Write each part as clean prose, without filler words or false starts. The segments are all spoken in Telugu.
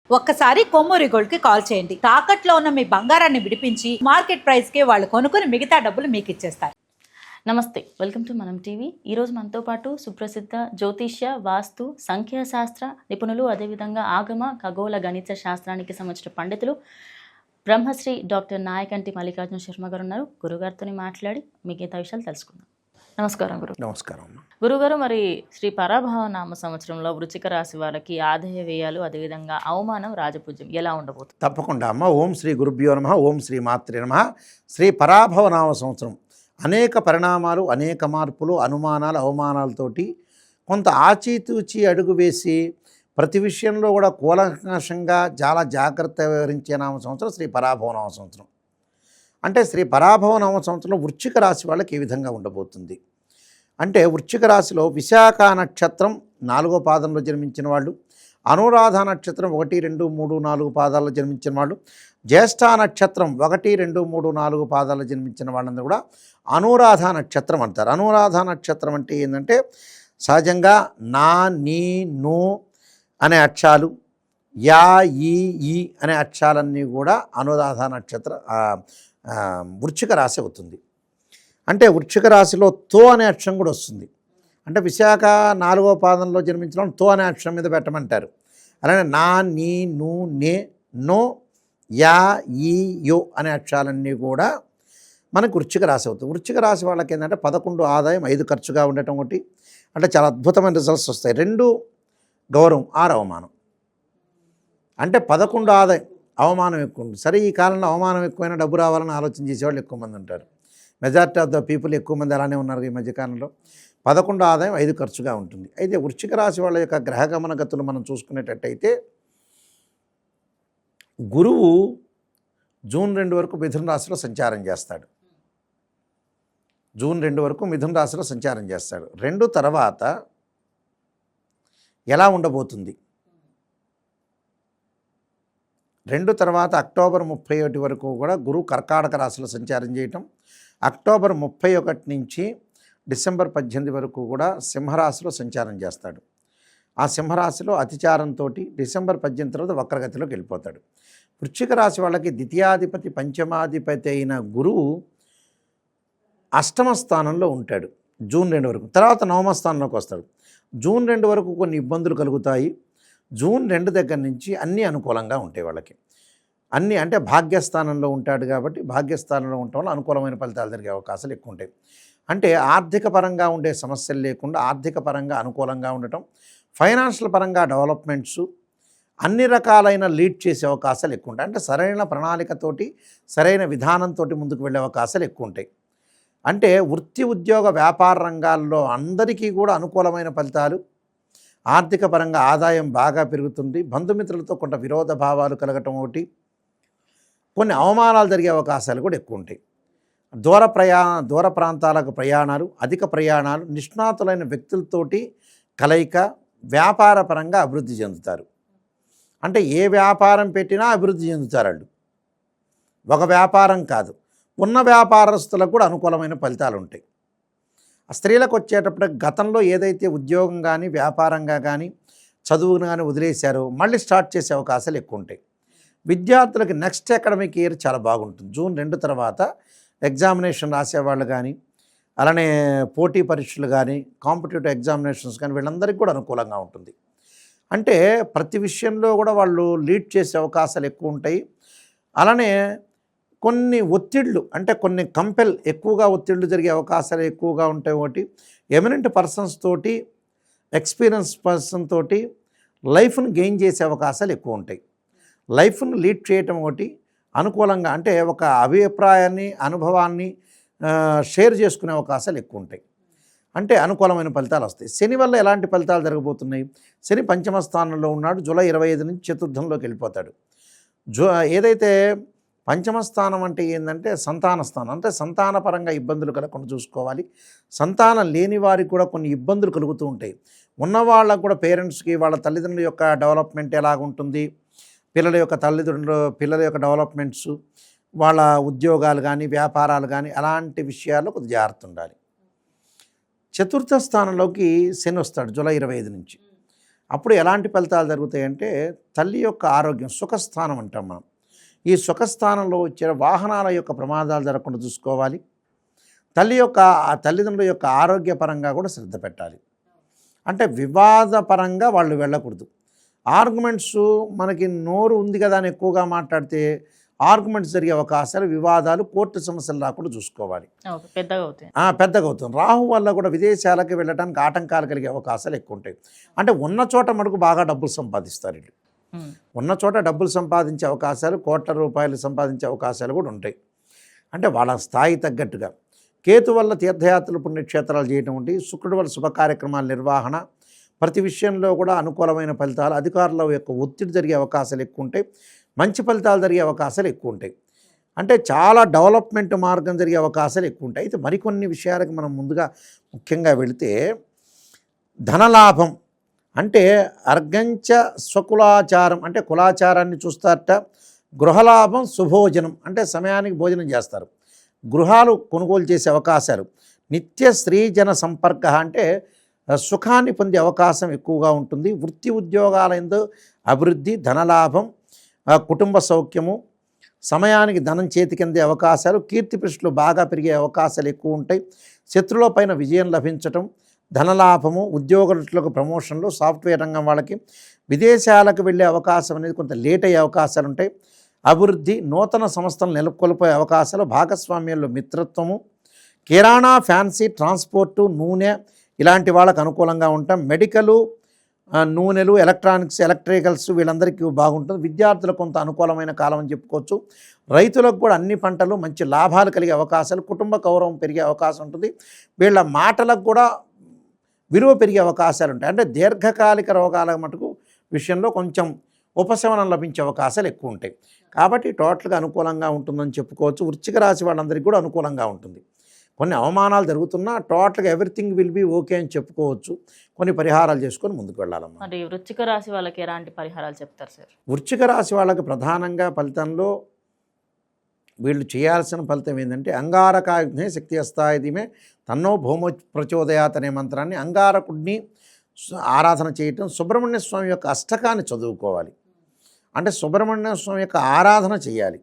ఒక్కసారి కొమ్మూరి గోల్డ్ కి కాల్ చేయండి. తాకట్లో ఉన్న మీ బంగారాన్ని విడిపించి మార్కెట్ ప్రైస్ కి వాళ్ళు కొనుక్కుని మిగతా డబ్బులు మీకు ఇచ్చేస్తారు. నమస్తే, వెల్కమ్ టు మనం టీవీ. ఈరోజు మనతో పాటు సుప్రసిద్ధ జ్యోతిష్య, వాస్తు, సంఖ్యాశాస్త్ర నిపుణులు, అదేవిధంగా ఆగమ ఖగోళ గణిత శాస్త్రానికి సంబంధించిన పండితులు బ్రహ్మశ్రీ డాక్టర్ నాయకంటి మల్లికార్జున శర్మ గారు ఉన్నారు. గురుగారితో మాట్లాడి మిగతా విషయాలు తెలుసుకుందాం. నమస్కారం గురు. నమస్కారం గురుగారు, మరి శ్రీ పరాభవ నామ సంవత్సరంలో వృశ్చిక రాశి వారికి ఆదాయ వ్యయాలు, అదేవిధంగా అవమానం, రాజపూజ్యం ఎలా ఉండబోతుంది? తప్పకుండా అమ్మ. ఓం శ్రీ గురుభ్యో నమః. ఓం శ్రీ మాత్రే నమః. శ్రీ పరాభవ నామ సంవత్సరం అనేక పరిణామాలు, అనేక మార్పులు, అనుమానాలు, అవమానాలతోటి కొంత ఆచితూచి అడుగు వేసి ప్రతి విషయంలో కూడా కూలంకషంగా చాలా జాగ్రత్త వివరించే నామ సంవత్సరం శ్రీ పరాభవ నామ సంవత్సరం. అంటే శ్రీ పరాభవ నామ సంవత్సరంలో వృశ్చిక రాశి వాళ్ళకి ఏ విధంగా ఉండబోతుంది అంటే, వృశ్చిక రాశిలో విశాఖ నక్షత్రం 4వ పాదంలో జన్మించిన వాళ్ళు, అనురాధ నక్షత్రం 1, 2, 3, 4 పాదాల్లో జన్మించిన వాళ్ళు, జ్యేష్ఠ నక్షత్రం 1, 2, 3, 4 పాదాల్లో జన్మించిన వాళ్ళందరూ కూడా అనురాధ నక్షత్రం అంటారు. అనురాధ నక్షత్రం అంటే ఏంటంటే, సహజంగా నా, నీ, ను అనే అక్షరాలు, యా, ఈ అనే అక్షరాలన్నీ కూడా అనురాధ నక్షత్ర వృశ్చిక రాశి అవుతుంది. అంటే వృశ్చిక రాశిలో తో అనే అక్షరం కూడా వస్తుంది. అంటే విశాఖ 4వ పాదంలో జన్మించిన తో అనే అక్షరం మీద పెట్టమంటారు. అలానే నా, నీ, ను, నే, నో, యా, ఈ, యో అనే అక్షరాలన్నీ కూడా మనకు వృశ్చిక రాశి అవుతుంది. వృశ్చిక రాశి వాళ్ళకి ఏంటంటే 11 ఆదాయం, 5 ఖర్చుగా ఉండటం ఒకటి, అంటే చాలా అద్భుతమైన రిజల్ట్స్ వస్తాయి. 2 గౌరవం, 6 అవమానం. అంటే 11 ఆదాయం, అవమానం ఎక్కువ ఉంటుంది. సరే, ఈ కాలంలో అవమానం ఎక్కువైనా డబ్బు రావాలని ఆలోచన చేసేవాళ్ళు ఎక్కువ మంది ఉంటారు. మెజారిటీ ఆఫ్ ద పీపుల్ ఎక్కువ మంది అలానే ఉన్నారు ఈ మధ్యకాలంలో. 11 ఆదాయం, 5 ఖర్చుగా ఉంటుంది. అయితే వృశ్చిక రాశి వాళ్ళ యొక్క గ్రహగమన గతులు మనం చూసుకునేటట్టయితే, గురువు జూన్ 2 వరకు మిథున రాశిలో సంచారం చేస్తాడు. జూన్ 2 వరకు మిథున రాశిలో సంచారం చేస్తాడు. 2 తర్వాత ఎలా ఉండబోతుంది? 2 తర్వాత అక్టోబర్ 31 వరకు కూడా గురువు కర్కాటక రాశిలో సంచారం చేయటం, అక్టోబర్ 31 నుంచి డిసెంబర్ 18 వరకు కూడా సింహరాశిలో సంచారం చేస్తాడు. ఆ సింహరాశిలో అతిచారంతో డిసెంబర్ 18 తర్వాత వక్రగతిలోకి వెళ్ళిపోతాడు. వృశ్చిక రాశి వాళ్ళకి ద్వితీయాధిపతి, పంచమాధిపతి అయిన గురువు అష్టమ స్థానంలో ఉంటాడు జూన్ 2 వరకు. తర్వాత 9వ స్థానంలోకి వస్తాడు. జూన్ 2 వరకు కొన్ని ఇబ్బందులు కలుగుతాయి. జూన్ 2 దగ్గర నుంచి అన్నీ అనుకూలంగా ఉంటాయి వాళ్ళకి. అన్నీ అంటే భాగ్యస్థానంలో ఉంటాడు కాబట్టి భాగ్యస్థానంలో ఉండటం వల్ల అనుకూలమైన ఫలితాలు జరిగే అవకాశాలు ఎక్కువ ఉంటాయి. అంటే ఆర్థిక పరంగా ఉండే సమస్యలు లేకుండా ఆర్థిక పరంగా అనుకూలంగా ఉండటం, ఫైనాన్షియల్ పరంగా డెవలప్మెంట్స్, అన్ని రకాలైన లీడ్ చేసే అవకాశాలు ఎక్కువ ఉంటాయి. అంటే సరైన ప్రణాళికతోటి, సరైన విధానంతో ముందుకు వెళ్ళే అవకాశాలు ఎక్కువ ఉంటాయి. అంటే వృత్తి, ఉద్యోగ, వ్యాపార రంగాల్లో అందరికీ కూడా అనుకూలమైన ఫలితాలు, ఆర్థిక పరంగా ఆదాయం బాగా పెరుగుతుంది. బంధుమిత్రులతో కొంత విరోధ భావాలు కలగటం ఒకటి, కొన్ని అవమానాలు జరిగే అవకాశాలు కూడా ఎక్కువ ఉంటాయి. దూర ప్రాంతాలకు ప్రయాణాలు, అధిక ప్రయాణాలు, నిష్ణాతులైన వ్యక్తులతోటి కలయిక, వ్యాపార పరంగా అభివృద్ధి చెందుతారు. అంటే ఏ వ్యాపారం పెట్టినా అభివృద్ధి చెందుతారు వాళ్ళు. ఒక వ్యాపారం కాదు, ఉన్న వ్యాపారస్తులకు కూడా అనుకూలమైన ఫలితాలు ఉంటాయి. స్త్రీలకు వచ్చేటప్పుడు గతంలో ఏదైతే ఉద్యోగం కానీ, వ్యాపారంగా కానీ, చదువును కానీ వదిలేశారో మళ్ళీ స్టార్ట్ చేసే అవకాశాలు ఎక్కువ ఉంటాయి. విద్యార్థులకి నెక్స్ట్ అకాడమిక్ ఇయర్ చాలా బాగుంటుంది. జూన్ 2 తర్వాత ఎగ్జామినేషన్ రాసేవాళ్ళు కానీ, అలానే పోటీ పరీక్షలు కానీ, కాంపిటేటివ్ ఎగ్జామినేషన్స్ కానీ, వీళ్ళందరికీ కూడా అనుకూలంగా ఉంటుంది. అంటే ప్రతి విషయంలో కూడా వాళ్ళు లీడ్ చేసే అవకాశాలు ఎక్కువ ఉంటాయి. అలానే కొన్ని ఒత్తిళ్ళు, అంటే కొన్ని ఎక్కువగా ఒత్తిళ్ళు జరిగే అవకాశాలు ఎక్కువగా ఉంటాయి. ఒకటి, ఎమినెంట్ పర్సన్స్ తోటి, ఎక్స్పీరియన్స్ పర్సన్ తోటి లైఫ్ను గెయిన్ చేసే అవకాశాలు ఎక్కువ ఉంటాయి. లైఫ్ను లీడ్ చేయటం ఒకటి అనుకూలంగా, అంటే ఒక అభిప్రాయాన్ని, అనుభవాన్ని షేర్ చేసుకునే అవకాశాలు ఎక్కువ ఉంటాయి. అంటే అనుకూలమైన ఫలితాలు వస్తాయి. శని వల్ల ఎలాంటి ఫలితాలు జరగబోతున్నాయి? శని పంచమ స్థానంలో ఉన్నాడు. జూలై 25 నుంచి చతుర్థంలోకి వెళ్ళిపోతాడు. ఏదైతే పంచమ స్థానం అంటే ఏంటంటే సంతాన స్థానం. అంటే సంతానపరంగా ఇబ్బందులు కలగకుండా చూసుకోవాలి. సంతానం లేని వారికి కూడా కొన్ని ఇబ్బందులు కలుగుతూ ఉంటాయి. ఉన్నవాళ్ళకు కూడా పేరెంట్స్కి వాళ్ళ తల్లిదండ్రుల యొక్క డెవలప్మెంట్ ఎలాగుంటుంది, పిల్లల యొక్క డెవలప్మెంట్స్, వాళ్ళ ఉద్యోగాలు కానీ, వ్యాపారాలు కానీ, అలాంటి విషయాల్లో కొద్దిగా జాగ్రత్త ఉండాలి. చతుర్థ స్థానంలోకి శని వస్తాడు జూలై 25 నుంచి. అప్పుడు ఎలాంటి ఫలితాలు జరుగుతాయంటే తల్లి యొక్క ఆరోగ్యం, సుఖస్థానం అంటాం మనం. ఈ సుఖస్థానంలో వచ్చే వాహనాల యొక్క ప్రమాదాలు జరగకుండా చూసుకోవాలి. తల్లిదండ్రుల యొక్క ఆరోగ్యపరంగా కూడా శ్రద్ధ పెట్టాలి. అంటే వివాదపరంగా వాళ్ళు వెళ్ళకూడదు. ఆర్గ్యుమెంట్స్, మనకి నోరు ఉంది కదా అని ఎక్కువగా మాట్లాడితే ఆర్గ్యుమెంట్స్ జరిగే అవకాశాలు, వివాదాలు, కోర్టు సమస్యలు రాకుండా చూసుకోవాలి. పెద్దగా అవుతుంది. రాహు వల్ల కూడా విదేశాలకు వెళ్ళడానికి ఆటంకాలు కలిగే అవకాశాలు ఎక్కువ ఉంటాయి. అంటే ఉన్న చోట మటుకు బాగా డబ్బులు సంపాదిస్తారు వీళ్ళు. ఉన్న చోట డబ్బులు సంపాదించే అవకాశాలు, కోట్ల రూపాయలు సంపాదించే అవకాశాలు కూడా ఉంటాయి. అంటే వాళ్ళ స్థాయి తగ్గట్టుగా. కేతు వల్ల తీర్థయాత్రలు, పుణ్యక్షేత్రాలు చేయటం ఉండి, శుక్రుడి వల్ల శుభ కార్యక్రమాల నిర్వహణ, ప్రతి విషయంలో కూడా అనుకూలమైన ఫలితాలు, అధికారుల యొక్క ఒత్తిడి జరిగే అవకాశాలు ఎక్కువ ఉంటాయి. మంచి ఫలితాలు జరిగే అవకాశాలు ఎక్కువ ఉంటాయి. అంటే చాలా డెవలప్మెంట్ మార్గం జరిగే అవకాశాలు ఎక్కువ ఉంటాయి. అయితే మరికొన్ని విషయాలకు మనం ముందుగా ముఖ్యంగా వెళితే, ధనలాభం అంటే అర్గంచ స్వకులాచారం అంటే కులాచారాన్ని చూస్తారట. గృహలాభం శుభోజనం అంటే సమయానికి భోజనం చేస్తారు. గృహాలు కొనుగోలు చేసే అవకాశాలు. నిత్య స్త్రీజన సంపర్క అంటే సుఖాన్ని పొందే అవకాశం ఎక్కువగా ఉంటుంది. వృత్తి ఉద్యోగాల యందు అభివృద్ధి, ధనలాభం, కుటుంబ సౌఖ్యము, సమయానికి ధనం చేతికి అందే అవకాశాలు, కీర్తి ప్రతిష్టలు బాగా పెరిగే అవకాశాలు ఎక్కువ ఉంటాయి. శత్రువుల పైన విజయం లభించటం, ధనలాభము, ఉద్యోగులకు ప్రమోషన్లు, సాఫ్ట్వేర్ రంగం వాళ్ళకి విదేశాలకు వెళ్ళే అవకాశం అనేది కొంత లేట్ అయ్యే అవకాశాలు ఉంటాయి. అభివృద్ధి, నూతన సంస్థలు నెలకొల్పే అవకాశాలు, భాగస్వామ్యంలో మిత్రత్వము, కిరాణా, ఫ్యాన్సీ, ట్రాన్స్పోర్టు, నూనె ఇలాంటి వాళ్ళకు అనుకూలంగా ఉంటాం. మెడికలు, నూనెలు, ఎలక్ట్రానిక్స్, ఎలక్ట్రికల్స్ వీళ్ళందరికీ బాగుంటుంది. విద్యార్థులకు కొంత అనుకూలమైన కాలం అని చెప్పుకోవచ్చు. రైతులకు కూడా అన్ని పంటలు మంచి లాభాలు కలిగే అవకాశాలు, కుటుంబ గౌరవం పెరిగే అవకాశం ఉంటుంది. వీళ్ళ మాటలకు కూడా విలువ పెరిగే అవకాశాలు ఉంటాయి. అంటే దీర్ఘకాలిక రోగాల మటుకు విషయంలో కొంచెం ఉపశమనం లభించే అవకాశాలు ఎక్కువ ఉంటాయి. కాబట్టి టోటల్గా అనుకూలంగా ఉంటుందని చెప్పుకోవచ్చు. వృశ్చిక రాశి వాళ్ళందరికీ కూడా అనుకూలంగా ఉంటుంది. కొన్ని అవమానాలు జరుగుతున్నా టోటల్గా ఎవ్రీథింగ్ విల్ బీ ఓకే అని చెప్పుకోవచ్చు. కొన్ని పరిహారాలు చేసుకొని ముందుకు వెళ్ళాలమ్మా. మరి వృశ్చిక రాశి వాళ్ళకి ఎలాంటి పరిహారాలు చెప్తారు సార్? వృశ్చిక రాశి వాళ్ళకి ప్రధానంగా ఫలితంలో వీళ్ళు చేయాల్సిన ఫలితం ఏంటంటే, అంగారకాగ్నే శక్తి అస్థాయిదిమే తన్నో భౌమ ప్రచోదయాత్ అనే మంత్రాన్ని, అంగారకుడిని ఆరాధన చేయటం, సుబ్రహ్మణ్య స్వామి యొక్క అష్టకాన్ని చదువుకోవాలి. అంటే సుబ్రహ్మణ్య స్వామి యొక్క ఆరాధన చేయాలి.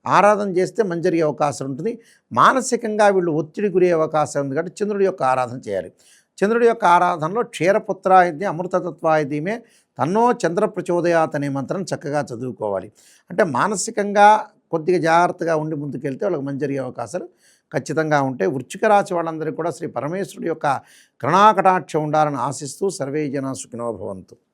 ఆరాధన చేస్తే మంచి జరిగే అవకాశం ఉంటుంది. మానసికంగా వీళ్ళు ఒత్తిడి గురే అవకాశం ఉంది కాబట్టి చంద్రుడి యొక్క ఆరాధన చేయాలి. చంద్రుడి యొక్క ఆరాధనలో క్షీరపుత్రాయుధి అమృతతత్వాయుధిమే తన్నో చంద్ర ప్రచోదయాత్ అనే మంత్రం చక్కగా చదువుకోవాలి. అంటే మానసికంగా కొద్దిగా జాగ్రత్తగా ఉండి ముందుకెళ్తే వాళ్ళకి మంచి జరిగే అవకాశాలు ఖచ్చితంగా ఉంటాయి. వృశ్చిక రాశి వాళ్ళందరికీ కూడా శ్రీ పరమేశ్వరుడి యొక్క కరుణాకటాక్షం ఉండాలని ఆశిస్తూ సర్వే జనా సుఖినో భవంతు.